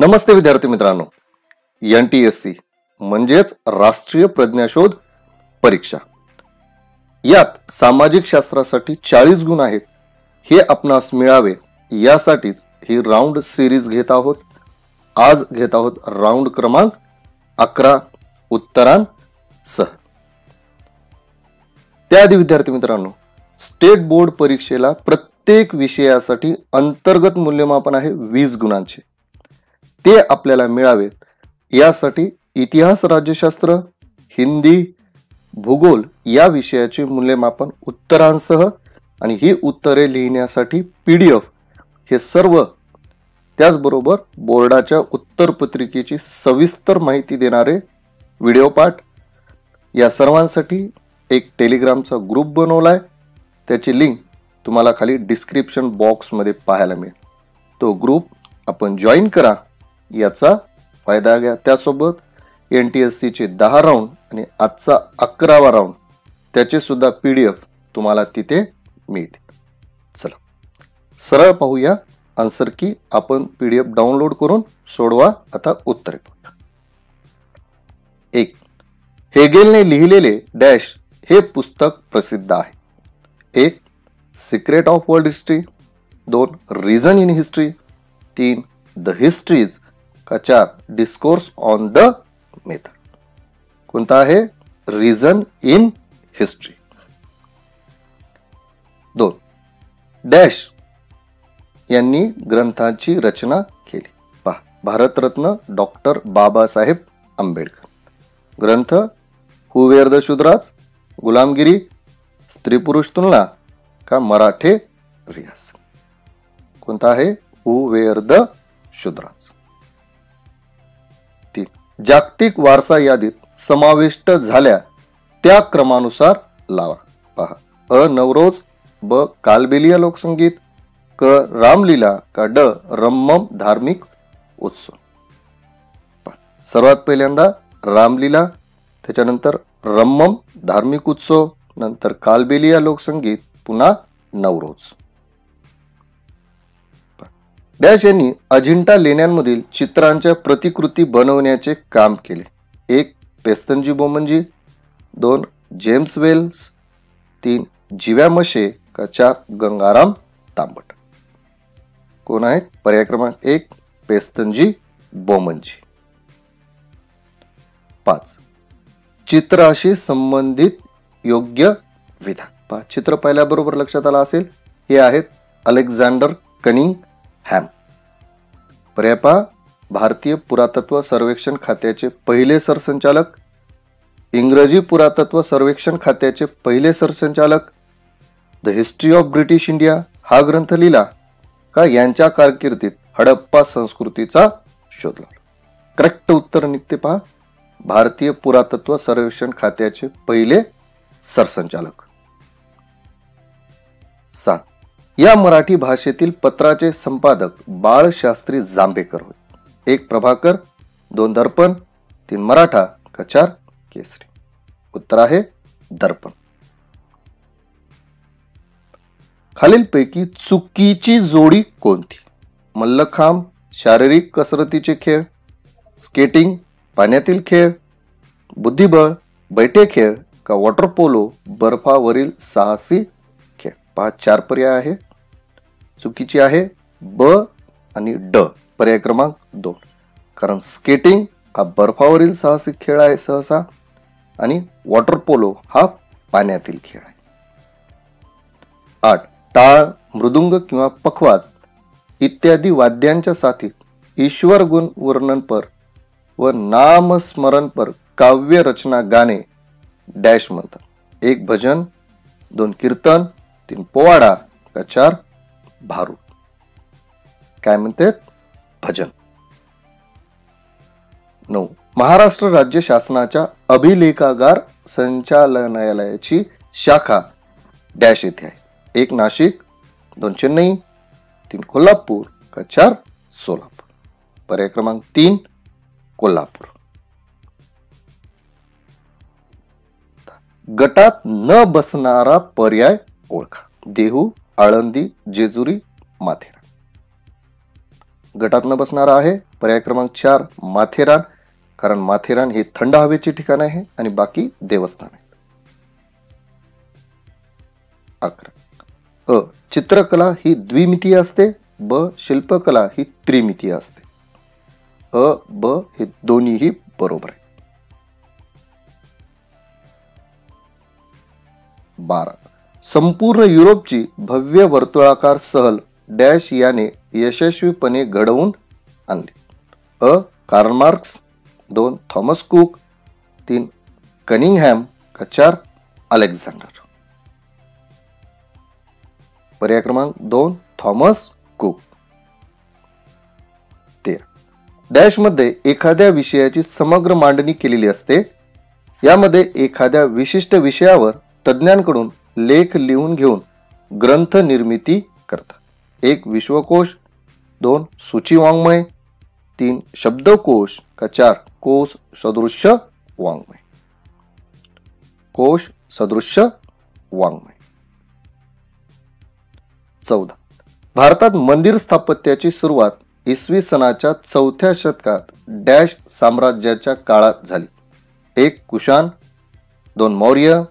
नमस्ते विद्यार्थी मित्रांनो, NTSC म्हणजेच राष्ट्रीय प्रज्ञाशोध परीक्षा यात सामाजिक शास्त्रासाठी 40 गुण आहेत हे आपणास मिळावे यासाठीच ही राऊंड सिरीज घेत आहोत। आज घेत आहोत राऊंड क्रमांक 11 उत्तरांसह। त्याआधी विद्यार्थी मित्रांनो, स्टेट बोर्ड परीक्षेला प्रत्येक विषयासाठी अंतर्गत मूल्यमापन आहे 20 गुणांचे। ते आपल्याला मिळावे यासाठी इतिहास, राज्यशास्त्र, हिंदी, भूगोल या विषयाचे मूल्यमापन उत्तरांसह आणि ही उत्तरे लिहिण्यासाठी PDF हे सर्व, त्याचबरोबर बोर्डाच्या उत्तरपत्रिकेची सविस्तर माहिती देणारे व्हिडिओ पाठ या सर्वांसाठी एक टेलिग्रामचा ग्रुप बनवलाय। त्याची लिंक तुम्हाला खाली डिस्क्रिप्शन बॉक्स मध्ये पाहायला मिळेल। तो ग्रुप आपण जॉईन करा, याचा फायदा घ्या। त्यासोबत NTSC चे 10 राऊंड आणि आजचा 11वा राऊंड त्याचे सुद्धा PDF तुम्हाला तिथे मिळते। चला सरळ पाहूया आन्सर की। आपण PDF डाउनलोड करून सोडवा। आता उत्तरे पाहूया। 1. हेगेलने लिहिलेले डॅश हे पुस्तक प्रसिद्ध आहे। 1. Secret of world history. 2. Reason in history. 3. The histories. 4. Discourse on the method. कोणता आहे? Reason in history. 2. डॅश यांनी ग्रंथाची रचना केली। पहा, भारतरत्न डॉक्टर बाबासाहेब आंबेडकर। ग्रंथ हू वेअर द शूद्राज, गुलामगिरी, स्त्री पुरुष तुलना का मराठे रियाज। कोणता आहे? Who were the Shudras. जागतिक वारसा यादीत समाविष्ट झाल्या त्या क्रमानुसार लावा। पहा, अ नवरोज, ब कालबेलिया लोकसंगीत, क रामलीला का ड रम्मम धार्मिक उत्सव। सर्वात पहिल्यांदा रामलीला, त्याच्यानंतर रम्मम धार्मिक उत्सव, नंतर कालबेलिया लोकसंगीत, पुन्हा नवरोज। डॅश यांनी अजिंठा लेण्यांमधील चित्रांच्या प्रतिकृती बनवण्याचे काम केले। 1. पेस्तनजी बोमनजी। 2. James Wells. 3. जिव्या मशे का 4. गंगाराम तांबट। कोण आहेत? पर्याय क्रमांक 1 पेस्तनजी बोमनजी। 5. चित्राशी संबंधित योग्य विधान। पहा, चित्र पाहिल्याबरोबर लक्षात आला असेल, हे आहेत अलेक्झांडर कनिंगहॅम। पर्याय पहा, भारतीय पुरातत्व सर्वेक्षण खात्याचे पहिले सरसंचालक, इंग्रजी पुरातत्व सर्वेक्षण खात्याचे पहिले सरसंचालक, the history of British India हा ग्रंथ लिहिला का यांच्या कारकिर्दीत हडप्पा संस्कृतीचा शोध लावला। करेक्ट उत्तर निघते पहा, भारतीय पुरातत्व सर्वेक्षण खात्याचे पहिले सरसंचालक। 7. या मराठी भाषेतील पत्राचे संपादक बाळशास्त्री जांभेकर होते। 1. प्रभाकर, 2. दर्पण, 3. मराठा का 4. केसरी। उत्तर आहे दर्पण। खालीलपैकी चुकीची जोडी कोणती? मल्लखांब, शारीरिक कसरतीचे खेळ, स्केटिंग, पाण्यातील खेळ, बुद्धिबळ, बैठे खेळ का वॉटर पोलो, बर्फावरील साहसी खेळ। 4 पर्याय आहे। चुकीची आहे ब आणि ड, पर्याय क्रमांक 2, कारण स्केटिंग हा बर्फावरील साहसिक खेळ आहे सहसा, आणि वॉटर पोलो हा पाण्यातील खेळ आहे। 8. टाळ, मृदुंग किंवा पखवाज इत्यादी वाद्यांच्या साथीत ईश्वर गुण वर्णनपर व नामस्मरणपर काव्य रचना गाणे डॅश म्हणतात। 1. भजन, 2. कीर्तन, 3. पोवाडा का 4. भारूड। काय म्हणतात? भजन। 9. महाराष्ट्र राज्य शासनाच्या अभिलेखागार संचालनालयाची शाखा डॅश येथे आहे। 1. नाशिक, 2. चेन्नई, 3. कोल्हापूर का 4. सोलापूर। पर्याय क्रमांक 3 कोल्हापूर। गटात न बसणारा पर्याय ओळखा। देहू, आळंदी, जेजुरी, माथेरान। गटातनं बसणारा आहे? पर्याय क्रमांक 4 माथेरान, कारण माथेरान हे थंड हवेचे ठिकाण आहे आणि बाकी देवस्थान आहे. 11. चित्रकला ही द्विमितीय असते. ब. शिल्पकला ही त्रिमितीय असते. ब हे दोन्हीही बरोबर आहे. 12. संपूर्ण युरोपची भव्य वर्तुळाकार सहल डॅश याने यशस्वीपणे घडवून आणली. Karl Marx, 2 Thomas cook, 3 Cunningham, 4 Alexander. पर्याय क्रमांक 2 थॉमस कुक. 13. डॅश मध्ये एखाद्या विषयाची समग्र मांडणी केलेली असते. यामध्ये एखाद्या विशिष्ट विषयावर तज्ञांकडून लेख लिहून घेऊन ग्रंथ निर्मिती करतात. 1 विश्वकोश, 2 सूची वाङ्मय, 3 शब्दकोश, 4 कोश सदृश्य वाङ्मय. कोश सदृश्य वाङ्मय. 14. भारतात मंदिर स्थापत्याची सुरुवात इसवी सनाच्या 4थ्या शतकात डॅश साम्राज्याच्या काळात झाली. 1 कुशाण, 2 मौर्य,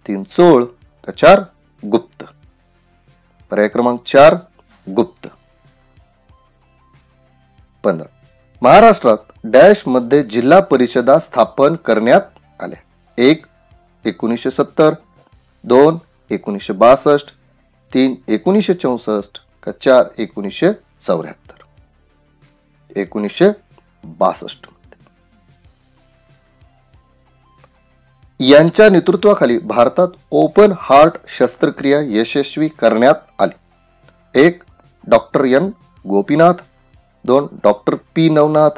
3 चोळ, 4 गुप्त. पर्याय क्रमांक 4 गुप्त. 15. महाराष्ट्रात डॅश मध्ये जिल्हा परिषदा स्थापन करण्यात आल्या. 1 1970, 2 1962, 3 1964, 4 1974. 1962. यांच्या नेतृत्वाखाली भारतात ओपन हार्ट शस्त्रक्रिया यशस्वी करण्यात आली. 1 doctor N Gopinath, 2 doctor P Navnath,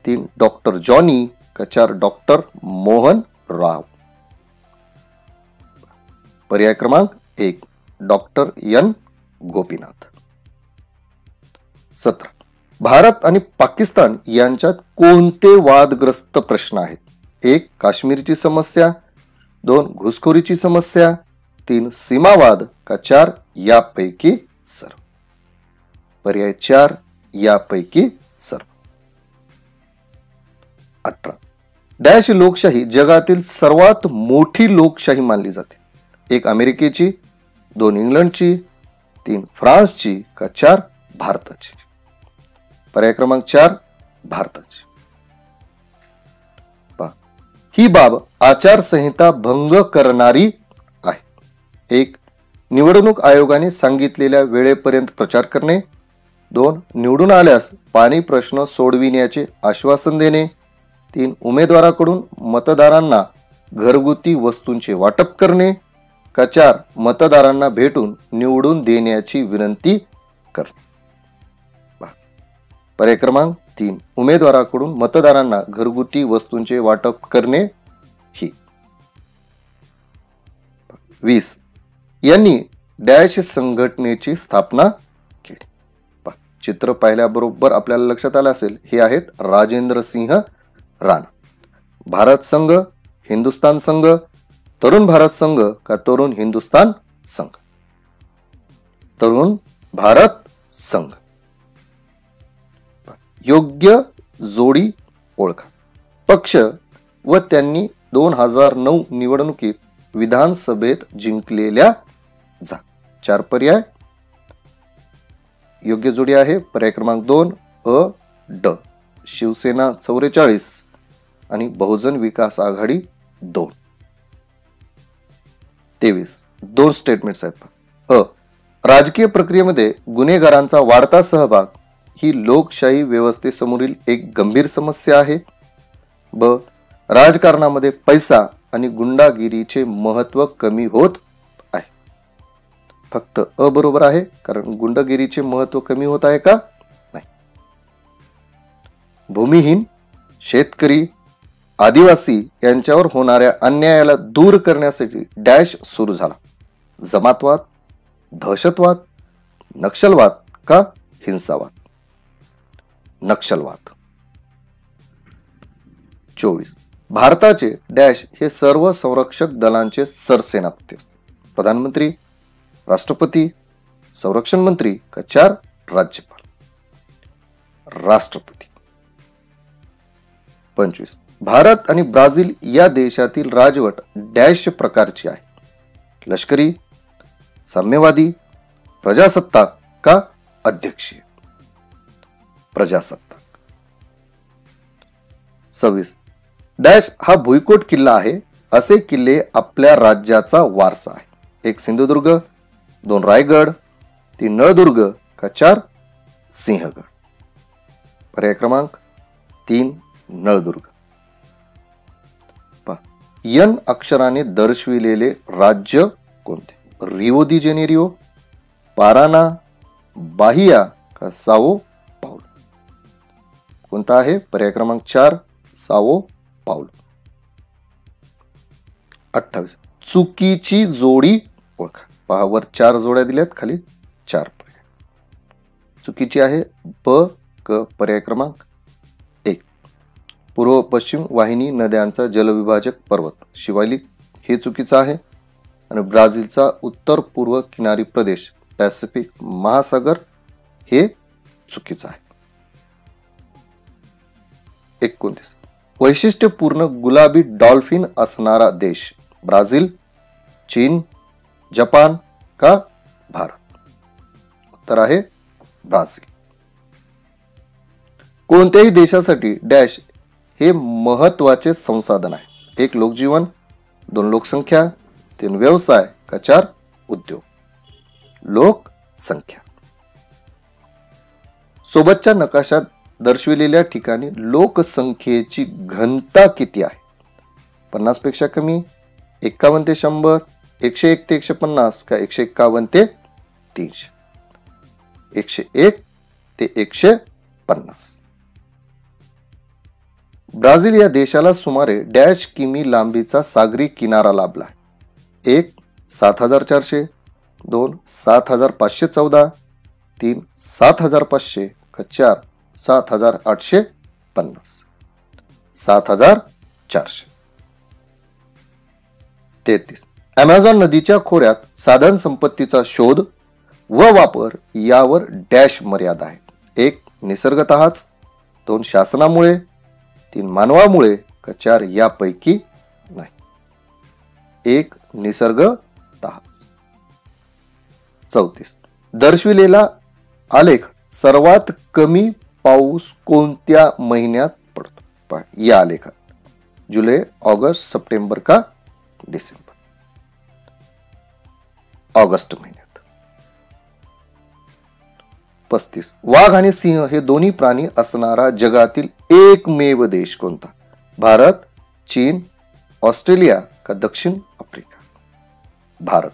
3 doctor Johnny, 4 doctor Mohan Rao. पर्याय क्रमांक 1 डॉक्टर एन गोपीनाथ. 17. भारत आणि पाकिस्तान यांच्यात कोणते वादग्रस्त प्रश्न आहेत? 1 काश्मीरची समस्या, 2 घुसखोरीची समस्या, 3 सीमावाद, 4 यापैकी सर्व. पर्याय 4 यापैकी सर्व. 18. डॅश लोकशाही जगातील सर्वात मोठी लोकशाही मानली जाते. 1 अमेरिकेची, 2 इंग्लंडची, 3 फ्रान्सची, 4 भारताची. पर्याय क्रमांक 4 भारताची. ही बाब आचारसंहिता भंग करणारी आहे. 1 निवडणूक आयोगाने सांगितलेल्या वेळेपर्यंत प्रचार करणे, 2 निवडून आल्यास पाणी प्रश्न सोडविण्याचे आश्वासन देणे, 3 उमेदवाराकडून मतदारांना घरगुती वस्तूंचे वाटप करणे, 4 मतदारांना भेटून निवडून देण्याची विनंती करणे. पर्याय क्रमांक 3 उमेदवाराकडून मतदारांना घरगुती वस्तूंचे वाटप करणे ही. 20 यांनी डॅश संघटनेची स्थापना केली. चित्र पाहिल्याबरोबर आपल्याला लक्षात आलं असेल, हे आहेत राजेंद्र सिंह राणा. भारत संघ, हिंदुस्तान संघ, तरुण भारत संघ, तरुण हिंदुस्तान संघ? तरुण भारत संघ. योग्य जोडी ओळखा. पक्ष व त्यांनी 2009 निवडणुकीत विधानसभेत जिंकलेल्या जागा. 4 पर्याय. योग्य जोडी आहे पर्याय क्रमांक 2 अ ड शिवसेना 44 आणि बहुजन विकास आघाडी 2. 23 2 स्टेटमेंट्स आहेत. राजकीय प्रक्रियेमध्ये गुन्हेगारांचा वाढता सहभाग ही लोकशाही व्यवस्थेसमोरील एक गंभीर समस्या आहे. ब राजकारणामध्ये पैसा आणि गुंडागिरीचे महत्व कमी होत आहे. फक्त अ बरोबर आहे, कारण गुंडागिरीचे महत्व कमी होत आहे का? नाही. भूमिहीन, शेतकरी, आदिवासी यांच्यावर होणाऱ्या अन्यायाला दूर करण्यासाठी डॅश सुरू झाला. जमातवाद, दहशतवाद, नक्षलवाद का हिंसावाद? नक्षलवाद. 24 भारताचे डॅश हे सर्व संरक्षक दलांचे सरसेनापती असतात. प्रधानमंत्री, राष्ट्रपती, संरक्षण मंत्री, 4 राज्यपाल. राष्ट्रपती. 25. भारत आणि ब्राझील या देशातील राजवट डॅश प्रकारची आहे? लष्करी, साम्यवादी, प्रजासत्ताक का अध्यक्षीय? प्रजासत्ताक. 26. डॅश हा भुईकोट किल्ला आहे. असे किल्ले आपल्या राज्याचा वारसा आहे. 1 सिंधुदुर्ग, 2 रायगड, 3 नळदुर्ग का 4 सिंहगड? पर्याय क्रमांक 3 नळदुर्ग. यन अक्षराने दर्शविलेले राज्य कोणते? रिओ दी जेनेरिओ, पाराना, बाहिया का साओ पाउलो? कोणता आहे? पर्याय क्रमांक 4 साओ पाउलो. 28. चुकीची जोडी ओळखा. पहा, वर 4 जोड्या दिल्यात, खाली 4 पर्याय. चुकीची आहे ब क. पर्याय क्रमांक 1. पूर्व पश्चिम वाहिनी नद्यांचा जलविभाजक पर्वत शिवालिक हे चुकीचं आहे. आणि ब्राझीलचा उत्तर पूर्व किनारी प्रदेश पॅसिफिक महासागर हे चुकीचं आहे. 29. वैशिष्ट्यपूर्ण गुलाबी डॉल्फिन असणारा देश? ब्राझील, चीन, जपान का भारत? उत्तर आहे ब्राझील. कोणत्याही देशासाठी डॅश हे महत्वाचे संसाधन आहे? 1 लोकजीवन, 2 लोकसंख्या, 3 व्यवसाय का 4 उद्योग? लोकसंख्या. सोबतच्या नकाशात दर्शविलेल्या ठिकाणी लोकसंख्येची घनता किती आहे? 50 पेक्षा कमी, 51 ते 100, 101 ते 150 का 151 ते 300? 101 ते 150. ब्राझील या देशाला सुमारे डॅश किमी लांबीचा सागरी किनारा लाभला आहे? 1 7400, 2 7514, 3 7500 का 4 7850? 7400. 33. अमेझॉन नदीच्या खोऱ्यात साधन संपत्तीचा शोध व वापर यावर डॅश मर्यादा आहे? 1 निसर्गतःच, 2 शासनामुळे, 3 मानवामुळे का 4 यापैकी नाही? 1 निसर्गतःच. 34. दर्शविलेला आलेख सर्वात कमी पाऊस कोणत्या महिन्यात पडतो? पहा, या आलेखात जुलै, ऑगस्ट, सप्टेंबर का डिसेंबर? ऑगस्ट महिन्यात. 35. वाघ आणि सिंह हे दोन्ही प्राणी असणारा जगातील एकमेव देश कोणता? भारत, चीन, ऑस्ट्रेलिया का दक्षिण आफ्रिका? भारत.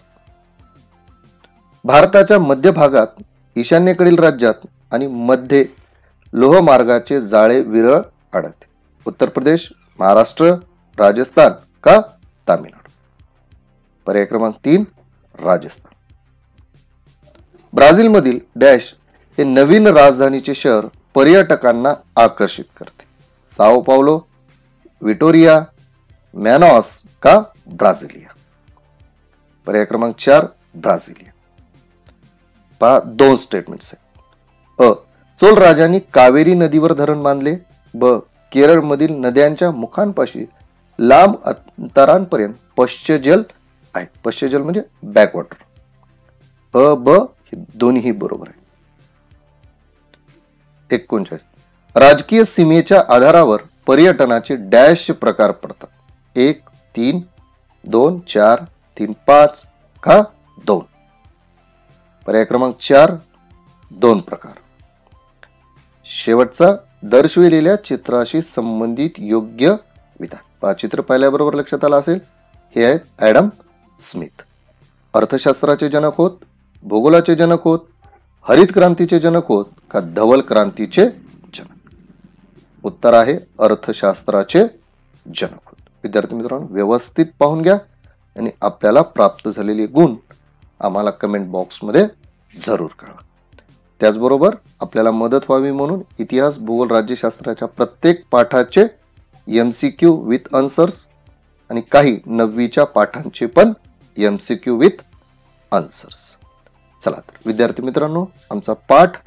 भारताच्या मध्य भागात, ईशान्येकडील राज्यात आणि मध्ये लोहमार्गाचे जाळे विरळ आढळते? उत्तर प्रदेश, महाराष्ट्र, राजस्थान का तामिळनाडू? पर्याय क्रमांक 3 राजस्थान. ब्राझील मधील डॅश हे नवीन राजधानीचे शहर पर्यटकांना आकर्षित करते? साओ पावलो, विटोरिया, मॅनॉस का ब्राझिलिया? पर्याय क्रमांक 4 ब्राझिलिया. पहा, 2 स्टेटमेंट्स आहेत. अ. चोल राजांनी कावेरी नदीवर धरण बांधले. ब. केरळ मधील नद्यांच्या मुखांपाशी लांब अंतरांपर्यंत पश्चजल आहे. पश्चजल म्हणजे बॅकवॉटर. अ ब हे दोन्ही बरोबर आहे. 39. राजकीय सीमेच्या आधारावर पर्यटनाचे डॅश प्रकार पडतात? 1 3, 2 4, 3 5 का 2? पर्याय क्रमांक 4 2 प्रकार. शेवटचा दर्शविलेल्या चित्राशी संबंधित योग्य विधान. पहा, चित्र पाहिल्याबरोबर लक्षात आलं असेल, हे आहेत ॲडम स्मिथ. अर्थशास्त्राचे जनक होत, भूगोलाचे जनक होत, हरित क्रांतीचे जनक होत का धवल क्रांतीचे जनक? उत्तर आहे अर्थशास्त्राचे जनक होत. विद्यार्थी मित्रांनो, व्यवस्थित पाहून घ्या आणि आपल्याला प्राप्त झालेले गुण आम्हाला कमेंट बॉक्समध्ये जरूर कळवा. त्याचबरोबर आपल्याला मदत व्हावी म्हणून इतिहास, भूगोल, राज्यशास्त्राच्या प्रत्येक पाठाचे MCQ विथ आन्सर्स आणि काही 9वीच्या पाठांचे पण MCQ विथ आन्सर्स. चला तर विद्यार्थी मित्रांनो, आमचा पाठ,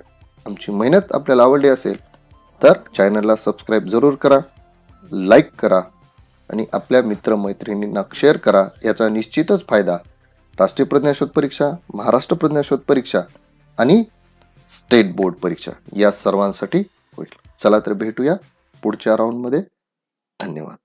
आमची मेहनत आपल्याला आवडली असेल तर चॅनलला सबस्क्राईब जरूर करा, लाईक करा आणि आपल्या मित्रमैत्रिणींना शेअर करा. याचा निश्चितच फायदा राष्ट्रीय प्रज्ञाशोध परीक्षा, महाराष्ट्र प्रज्ञाशोध परीक्षा आणि स्टेट बोर्ड परीक्षा या सर्वांसाठी होईल. चला तर भेटूया पुढच्या राऊंडमध्ये. धन्यवाद.